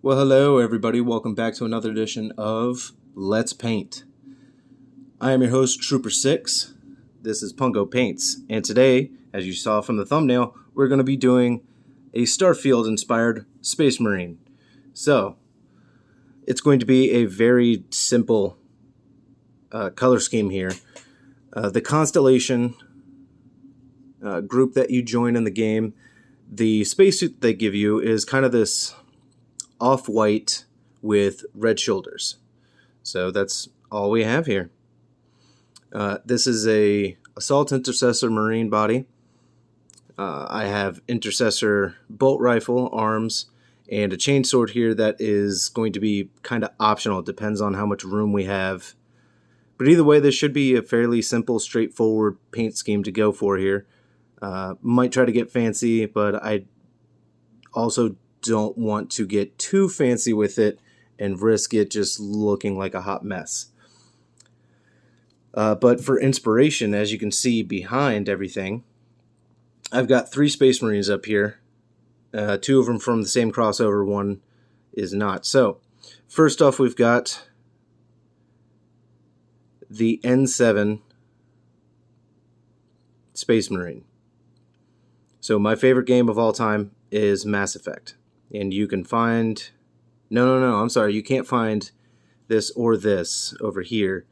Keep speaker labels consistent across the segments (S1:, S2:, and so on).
S1: Well, hello everybody. Welcome back to another edition of Let's Paint. I am your host, Trooper6. This is Pungo Paints, and today, as you saw from the thumbnail, we're going to be doing a Starfield-inspired Space Marine. So, it's going to be a very simple color scheme here. The Constellation group that you join in the game, the spacesuit they give you is kind of this off-white with red shoulders. So that's all we have here. This is a Assault Intercessor Marine body. I have Intercessor bolt rifle, arms, and a chainsword here that is going to be kind of optional. It depends on how much room we have. But either way, this should be a fairly simple, straightforward paint scheme to go for here. Might try to get fancy, but I also don't want to get too fancy with it and risk it just looking like a hot mess. But for inspiration, as you can see behind everything, I've got 3 Space Marines up here. 2 of them from the same crossover, 1 is not. So, first off, we've got the N7 Space Marine. So, my favorite game of all time is Mass Effect. And you can find... No, I'm sorry. You can't find this or this over here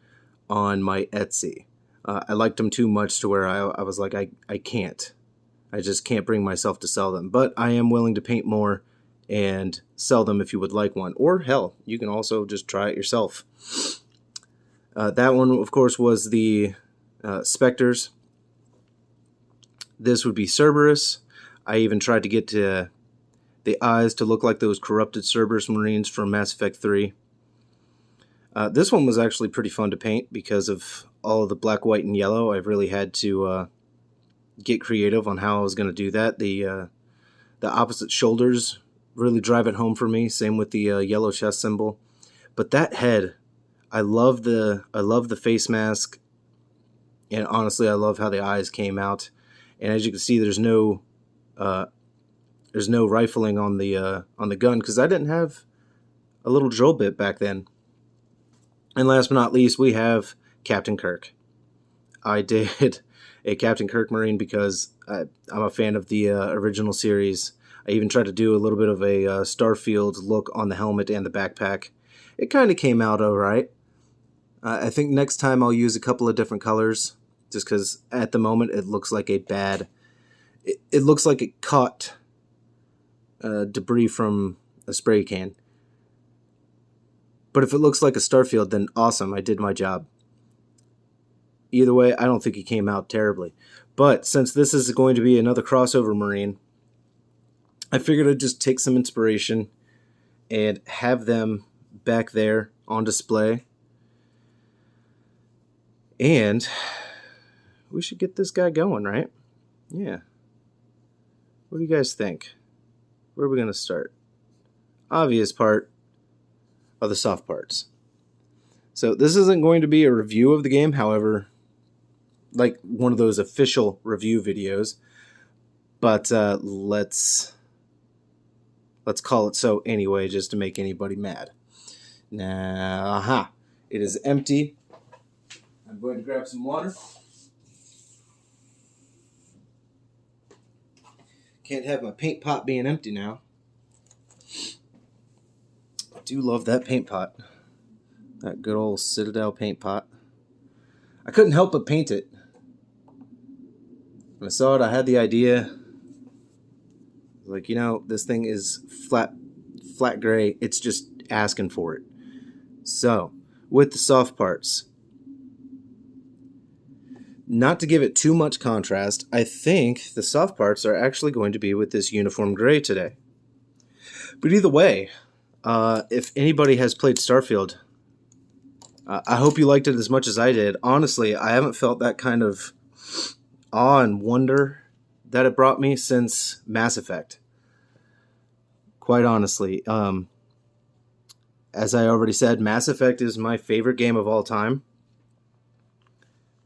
S1: on my Etsy. I liked them too much to where I was like, I can't. I just can't bring myself to sell them. But I am willing to paint more and sell them if you would like one. Or, hell, you can also just try it yourself. That one, of course, was the Spectres. This would be Cerberus. I even tried to get to the eyes to look like those corrupted Cerberus Marines from Mass Effect 3. This one was actually pretty fun to paint because of all of the black, white, and yellow. I've really had to get creative on how I was going to do that. The opposite shoulders really drive it home for me. Same with the yellow chest symbol. But that head, I love the face mask, and honestly, I love how the eyes came out. And as you can see, there's no rifling on the gun because I didn't have a little drill bit back then. And last but not least, we have Captain Kirk. I did a Captain Kirk Marine because I'm a fan of the original series. I even tried to do a little bit of a Starfield look on the helmet and the backpack. It kind of came out alright. I think next time I'll use a couple of different colors just because at the moment it looks like a bad... It looks like it caught debris from a spray can. But if it looks like a Starfield, then awesome, I did my job. Either way, I don't think it came out terribly. But since this is going to be another crossover Marine, I figured I'd just take some inspiration and have them back there on display. And we should get this guy going, right? Yeah. What do you guys think? Where are we going to start? Obvious part are the soft parts. So this isn't going to be a review of the game, however, like one of those official review videos. But let's call it so anyway, just to make anybody mad. Now, it is empty. I'm going to grab some water. Can't have my paint pot being empty now. I do love that paint pot. That good old Citadel paint pot. I couldn't help but paint it. When I saw it, I had the idea. Like, this thing is flat gray. It's just asking for it. So, with the soft parts, not to give it too much contrast, I think the soft parts are actually going to be with this uniform gray today. But either way, if anybody has played Starfield, I hope you liked it as much as I did. Honestly, I haven't felt that kind of awe and wonder that it brought me since Mass Effect. Quite honestly. As I already said, Mass Effect is my favorite game of all time.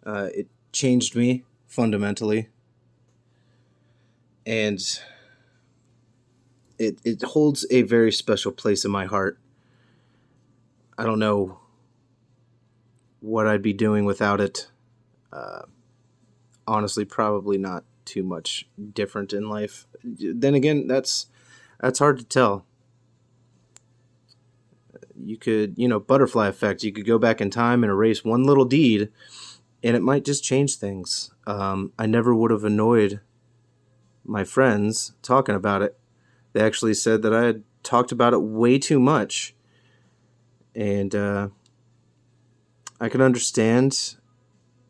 S1: It changed me fundamentally. And it holds a very special place in my heart. I don't know what I'd be doing without it. Honestly, probably not too much different in life. Then again, that's hard to tell. You could, butterfly effect. You could go back in time and erase one little deed, and it might just change things. I never would have annoyed my friends talking about it. They actually said that I had talked about it way too much, and I can understand,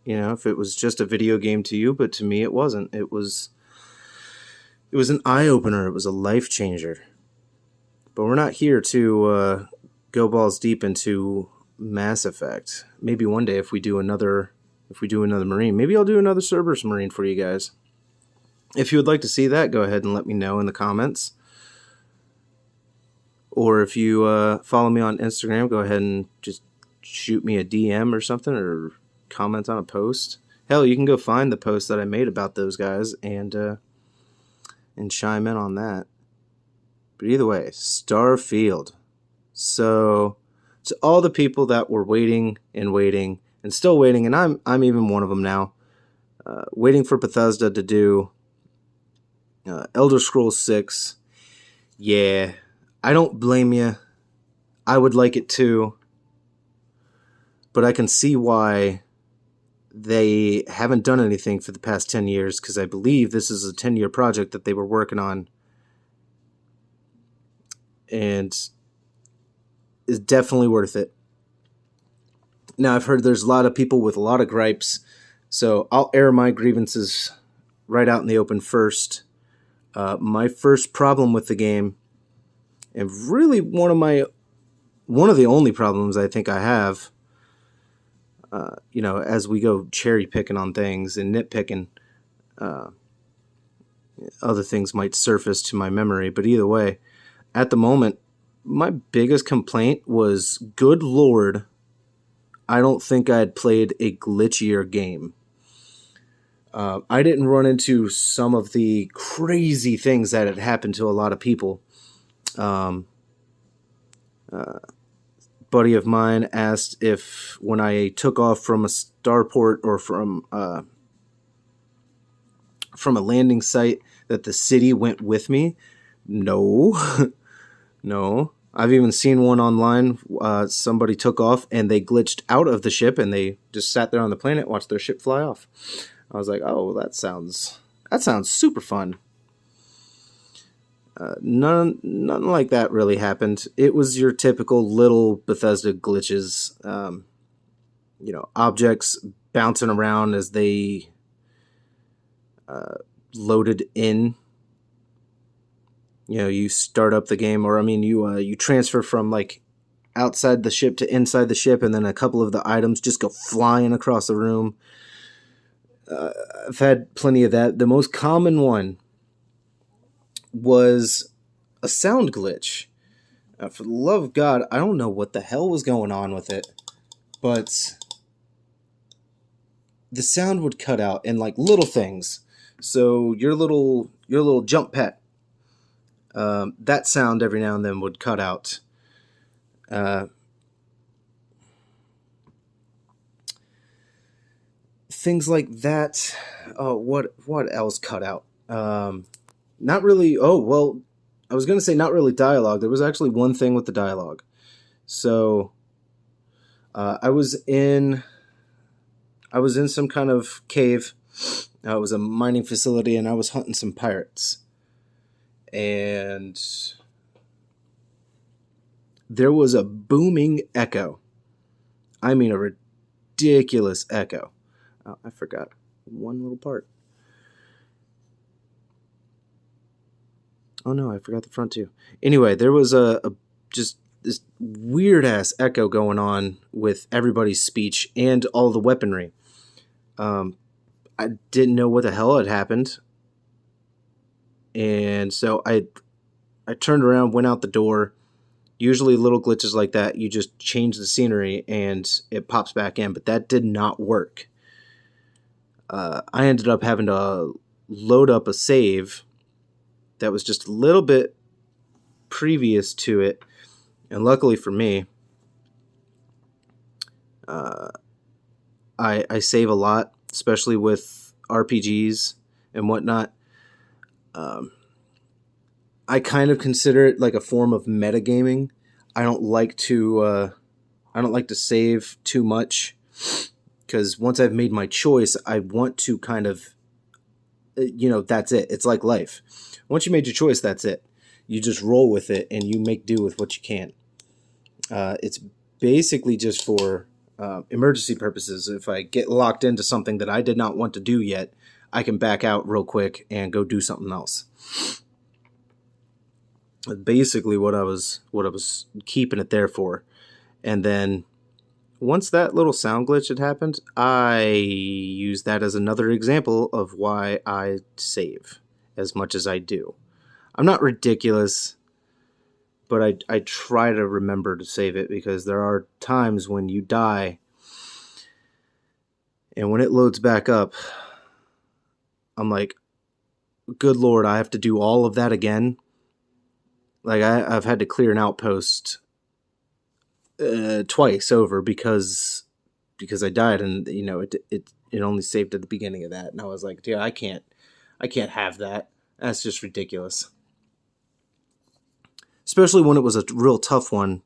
S1: if it was just a video game to you, but to me it wasn't. It was an eye-opener. It was a life changer. But we're not here to go balls deep into Mass Effect. Maybe one day if we do another Marine, maybe I'll do another Cerberus Marine for you guys. If you would like to see that, go ahead and let me know in the comments. Or if you follow me on Instagram, go ahead and just shoot me a DM or something, or comment on a post. Hell, you can go find the post that I made about those guys and chime in on that. But either way, Starfield. So to all the people that were waiting and still waiting, and I'm even one of them now, waiting for Bethesda to do Elder Scrolls 6. Yeah, I don't blame you. I would like it too. But I can see why they haven't done anything for the past 10 years, because I believe this is a 10-year project that they were working on. And is definitely worth it. Now, I've heard there's a lot of people with a lot of gripes, so I'll air my grievances right out in the open first. My first problem with the game, and really one of the only problems I think I have, as we go cherry picking on things and nitpicking, other things might surface to my memory. But either way, at the moment, my biggest complaint was, good Lord, I don't think I had played a glitchier game. I didn't run into some of the crazy things that had happened to a lot of people. Buddy of mine asked if when I took off from a starport or from a landing site that the city went with me. No. No. I've even seen one online. Somebody took off and they glitched out of the ship and they just sat there on the planet, watched their ship fly off. I was like, oh, that sounds super fun. None like that really happened. It was your typical little Bethesda glitches. Objects bouncing around as they loaded in. You start up the game, or you transfer from like outside the ship to inside the ship, and then a couple of the items just go flying across the room. I've had plenty of that. The most common one was a sound glitch. For the love of God, I don't know what the hell was going on with it, but the sound would cut out, and like little things. So your little jump pet, that sound every now and then would cut out. Things like that. Oh, what else cut out? Not really. Oh, well, I was going to say not really dialogue. There was actually one thing with the dialogue. So I was in some kind of cave. It was a mining facility, and I was hunting some pirates. And there was a booming echo. I mean, a ridiculous echo. Oh, I forgot one little part. Oh no, I forgot the front too. Anyway, there was a just this weird ass echo going on with everybody's speech and all the weaponry. I didn't know what the hell had happened. And so I turned around, went out the door. Usually little glitches like that, you just change the scenery and it pops back in, but that did not work. I ended up having to load up a save that was just a little bit previous to it, and luckily for me, I save a lot, especially with RPGs and whatnot. I kind of consider it like a form of metagaming. I don't like to save too much, because once I've made my choice, I want to kind of, that's it. It's like life. Once you made your choice, that's it. You just roll with it and you make do with what you can. It's basically just for emergency purposes. If I get locked into something that I did not want to do yet, I can back out real quick and go do something else. Basically what I was keeping it there for. And then once that little sound glitch had happened, I used that as another example of why I save as much as I do. I'm not ridiculous, but I try to remember to save it, because there are times when you die and when it loads back up, I'm like, good Lord, I have to do all of that again. Like I've had to clear an outpost twice over because I died, and it only saved at the beginning of that, and I was like, dude, I can't have that. That's just ridiculous. Especially when it was a real tough one,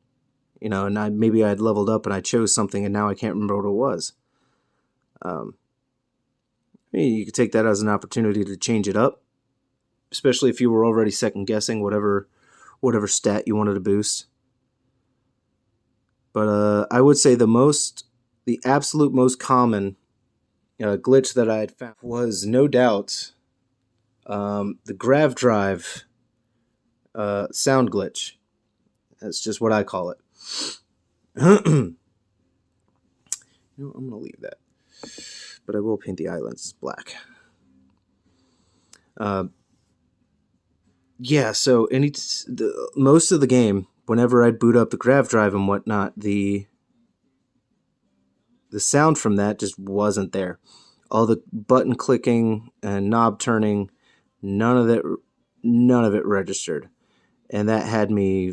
S1: and maybe I'd leveled up and I chose something and now I can't remember what it was. You could take that as an opportunity to change it up, especially if you were already second guessing whatever stat you wanted to boost. But I would say the absolute most common glitch that I had found was no doubt the grav drive sound glitch. That's just what I call it. I'm going to leave that, but I will paint the islands black. Yeah, so most of the game, whenever I'd boot up the grav drive and whatnot, the sound from that just wasn't there. All the button clicking and knob turning, none of it registered. And that had me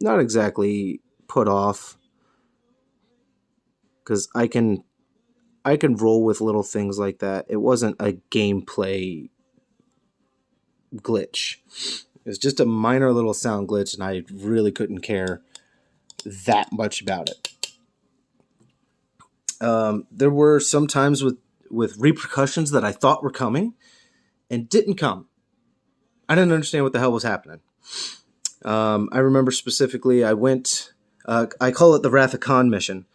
S1: not exactly put off, because I can roll with little things like that. It wasn't a gameplay glitch. It was just a minor little sound glitch, and I really couldn't care that much about it. There were some times with repercussions that I thought were coming and didn't come. I didn't understand what the hell was happening. I remember specifically I went, I call it the Wrath of Khan mission.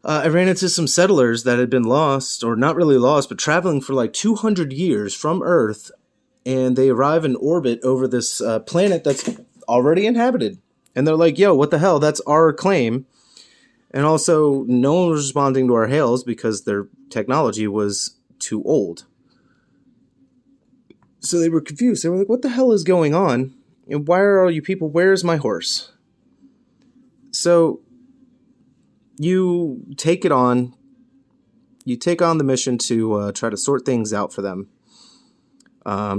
S1: I ran into some settlers that had been lost, or not really lost, but traveling for like 200 years from Earth, and they arrive in orbit over this planet that's already inhabited. And they're like, yo, what the hell? That's our claim. And also, no one was responding to our hails because their technology was too old. So they were confused. They were like, what the hell is going on? And why are all you people? Where's my horse? So you take it on. You take on the mission to try to sort things out for them.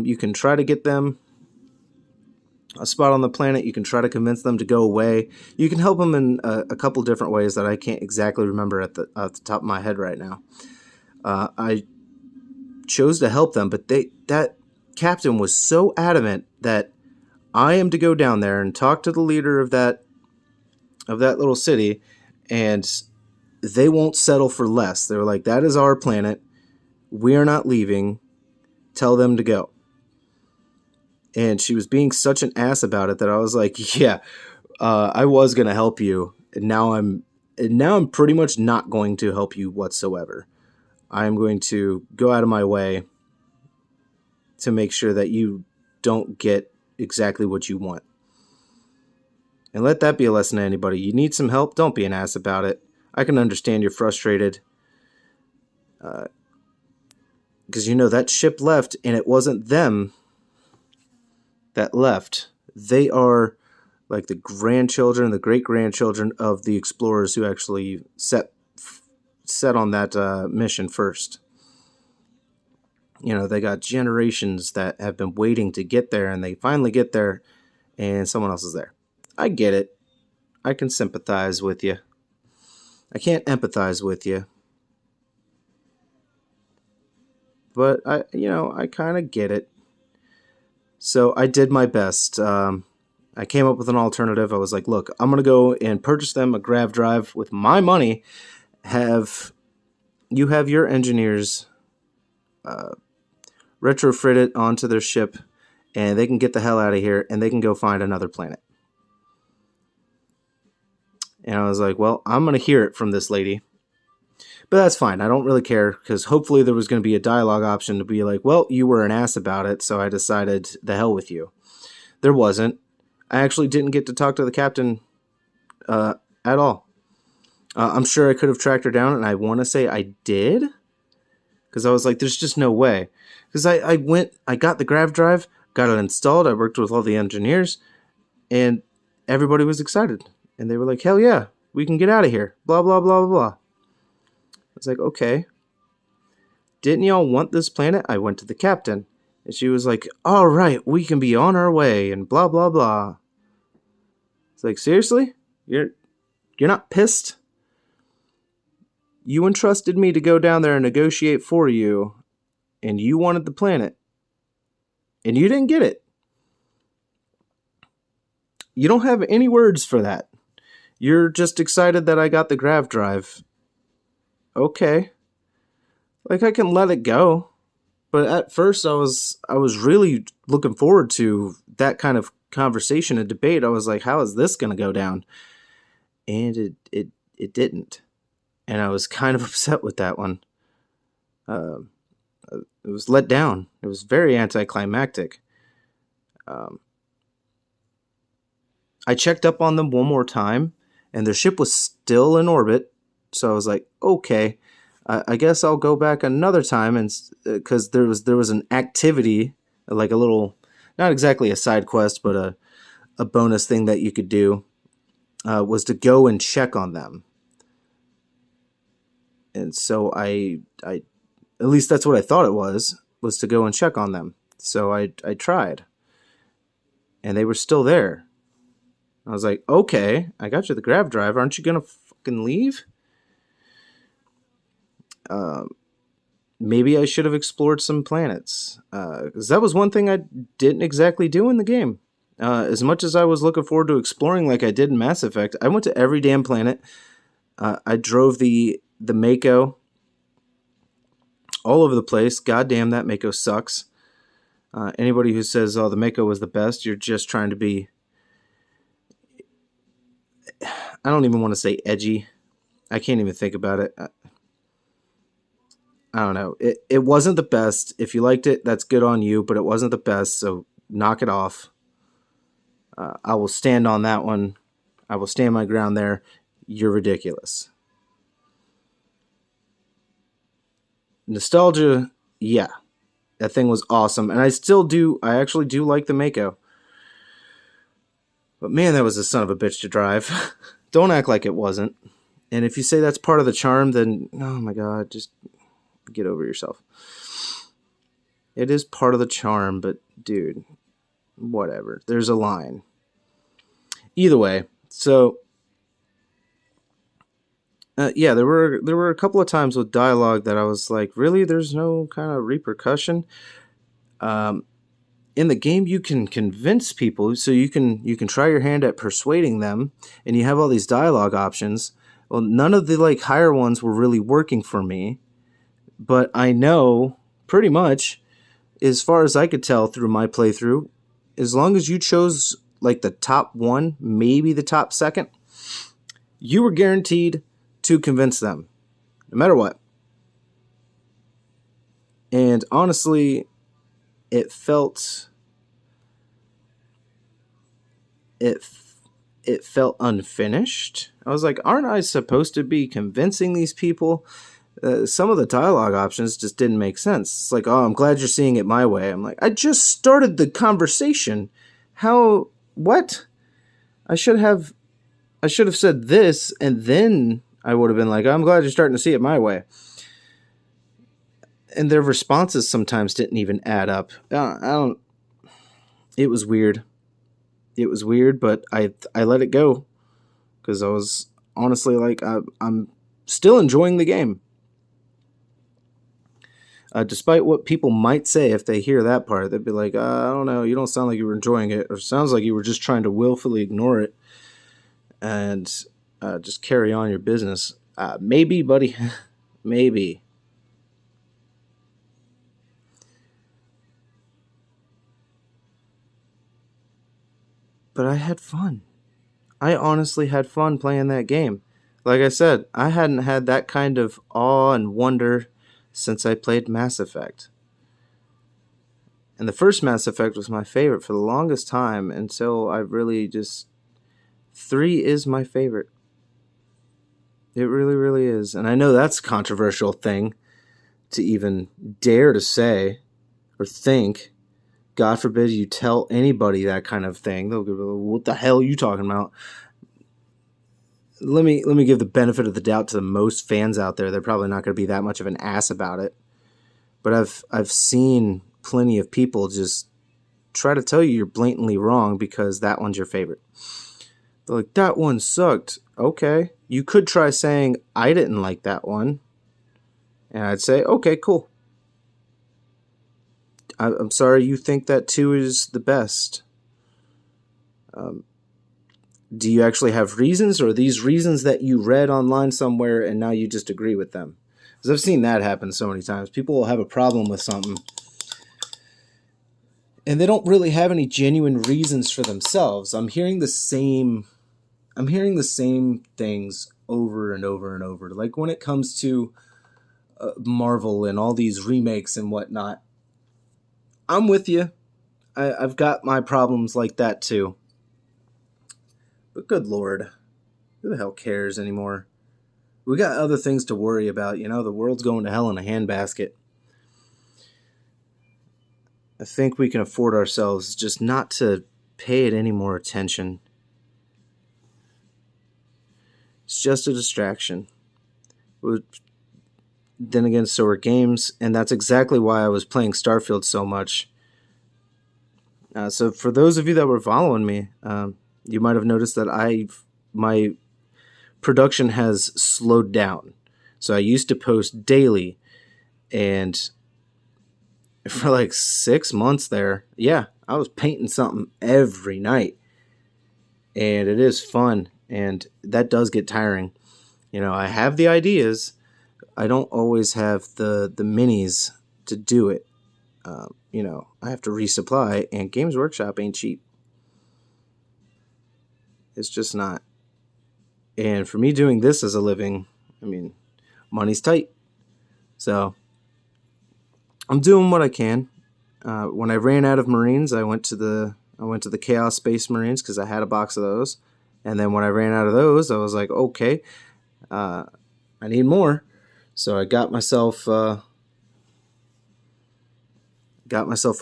S1: You can try to get them a spot on the planet. You can try to convince them to go away. You can help them in a couple different ways that I can't exactly remember at the top of my head right now. I chose to help them, but that captain was so adamant that I am to go down there and talk to the leader of that little city, and they won't settle for less. They were like, that is our planet. We are not leaving. Tell them to go. And she was being such an ass about it that I was like, yeah, I was going to help you. And now I'm pretty much not going to help you whatsoever. I'm going to go out of my way to make sure that you don't get exactly what you want. And let that be a lesson to anybody. You need some help? Don't be an ass about it. I can understand you're frustrated. Because that ship left, and it wasn't them that left. They are like the grandchildren, the great-grandchildren of the explorers who actually set on that mission first. They got generations that have been waiting to get there, and they finally get there, and someone else is there. I get it. I can sympathize with you. I can't empathize with you. But I kind of get it. So I did my best. I came up with an alternative. I was like, look, I'm going to go and purchase them a grav drive with my money. You have your engineers retrofit it onto their ship, and they can get the hell out of here, and they can go find another planet. And I was like, well, I'm going to hear it from this lady. But that's fine. I don't really care, because hopefully there was going to be a dialogue option to be like, well, you were an ass about it, so I decided the hell with you. There wasn't. I actually didn't get to talk to the captain at all. I'm sure I could have tracked her down, and I want to say I did, because I was like, there's just no way. Because I got the grav drive, got it installed, I worked with all the engineers, and everybody was excited. And they were like, hell yeah, we can get out of here, blah, blah, blah, blah, blah. I was like, okay. Didn't y'all want this planet? I went to the captain. And she was like, all right, we can be on our way, and blah, blah, blah. It's like, seriously? You're not pissed? You entrusted me to go down there and negotiate for you, and you wanted the planet, and you didn't get it. You don't have any words for that. You're just excited that I got the grav drive. Okay. Like, I can let it go. But at first I was really looking forward to that kind of conversation and debate. I was like, how is this going to go down? And it didn't. And I was kind of upset with that one. It was let down. It was very anticlimactic. I checked up on them one more time, and their ship was still in orbit. So I was like, okay, I guess I'll go back another time, and because there was an activity, like a little, not exactly a side quest, but a bonus thing that you could do, was to go and check on them. And so I at least that's what I thought it was to go and check on them. So I tried, and they were still there. I was like, okay, I got you the grav drive. Aren't you gonna fucking leave? Maybe I should have explored some planets, because that was one thing I didn't exactly do in the game. As much as I was looking forward to exploring like I did in Mass Effect, I went to every damn planet. I drove the Mako all over the place. God damn, that Mako sucks. Anybody who says, oh, the Mako was the best, you're just trying to be, I don't even want to say edgy. I can't even think about it. I don't know. It wasn't the best. If you liked it, that's good on you, but it wasn't the best, so knock it off. I will stand on that one. I will stand my ground there. You're ridiculous. Nostalgia, yeah. That thing was awesome. And I actually do like the Mako. But man, that was a son of a bitch to drive. Don't act like it wasn't. And if you say that's part of the charm, then, oh my god, just get over yourself. It is part of the charm, but dude, whatever. There's a line. Either way, so yeah, there were a couple of times with dialogue that I was like, really? There's no kind of repercussion. In the game, you can convince people, so you can try your hand at persuading them, and you have all these dialogue options. Well, none of the like higher ones were really working for me, but I know pretty much, as far as I could tell through my playthrough, as long as you chose like the top one, maybe the top second, you were guaranteed to convince them, no matter what. And honestly, it felt unfinished. I was like, aren't I supposed to be convincing these people? Some of the dialogue options just didn't make sense. It's like, oh, I'm glad you're seeing it my way. I'm like, I just started the conversation. How? What? I should have said this, and then I would have been like, I'm glad you're starting to see it my way. and their responses sometimes didn't even add up. I don't. It was weird. It was weird, but I let it go because I was honestly like I'm still enjoying the game. Despite what people might say if they hear that part, they'd be like, I don't know, you don't sound like you were enjoying it, or sounds like you were just trying to willfully ignore it and just carry on your business. Maybe, buddy. Maybe. But I had fun. I honestly had fun playing that game. Like I said, I hadn't had that kind of awe and wonder since I played Mass Effect. And the first Mass Effect was my favorite for the longest time until I really just. 3 is my favorite. It really, really is. And I know that's a controversial thing to even dare to say or think. God forbid you tell anybody that kind of thing. They'll go, what the hell are you talking about? Let me give the benefit of the doubt to the most fans out there. They're probably not going to be that much of an ass about it. But I've seen plenty of people just try to tell you you're blatantly wrong because that one's your favorite. They're like, that one sucked. Okay. You could try saying, I didn't like that one. And I'd say, okay, cool. I'm sorry you think that 2 is the best. Do you actually have reasons, or are these reasons that you read online somewhere and now you just agree with them? Because I've seen that happen so many times. People will have a problem with something, and they don't really have any genuine reasons for themselves. I'm hearing the same things over and over and over. Like when it comes to Marvel and all these remakes and whatnot, I'm with you. I've got my problems like that too. But good Lord, who the hell cares anymore? We got other things to worry about. The world's going to hell in a handbasket. I think we can afford ourselves just not to pay it any more attention. It's just a distraction. Then again, so are games, and that's exactly why I was playing Starfield so much. So for those of you that were following me, you might have noticed that my production has slowed down. So I used to post daily, and for like 6 months there, yeah, I was painting something every night. And it is fun, and that does get tiring. I have the ideas. I don't always have the minis to do it. I have to resupply, and Games Workshop ain't cheap. It's just not. And for me doing this as a living, money's tight. So I'm doing what I can. When I ran out of Marines, I went to the Chaos Space Marines because I had a box of those. And then when I ran out of those, I was like, okay, I need more. So I got myself a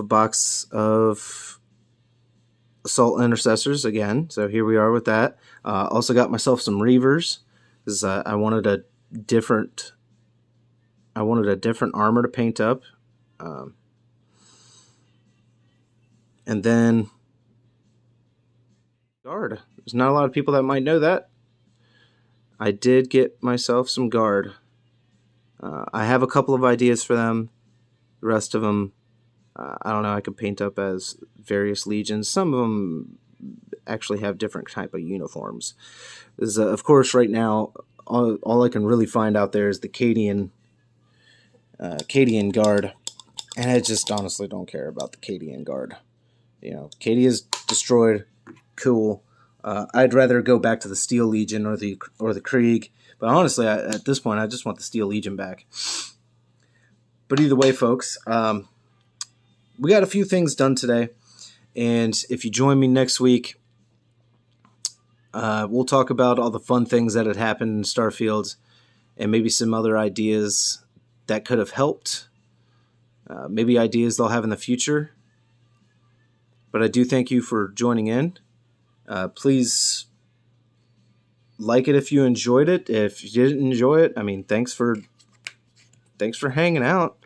S1: box of Assault Intercessors again. So here we are with that. Also got myself some Reavers because I wanted a different armor to paint up. And then Guard. There's not a lot of people that might know that. I did get myself some Guard. I have a couple of ideas for them. The rest of them, I don't know. I could paint up as various legions. Some of them actually have different type of uniforms. Of course, right now, all I can really find out there is the Cadian Guard. And I just honestly don't care about the Cadian Guard. Cadia's destroyed. Cool. I'd rather go back to the Steel Legion or the Krieg. But honestly, at this point, I just want the Steel Legion back. But either way, folks, we got a few things done today. And if you join me next week, we'll talk about all the fun things that had happened in Starfield and maybe some other ideas that could have helped. Maybe ideas they'll have in the future. But I do thank you for joining in. Please like it if you enjoyed it. If you didn't enjoy it, thanks for hanging out.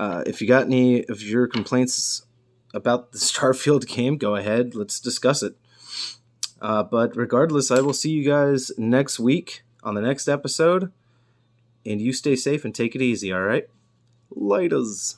S1: If you got any of your complaints about the Starfield game, go ahead. Let's discuss it. But regardless, I will see you guys next week on the next episode. And you stay safe and take it easy, all right? Laters.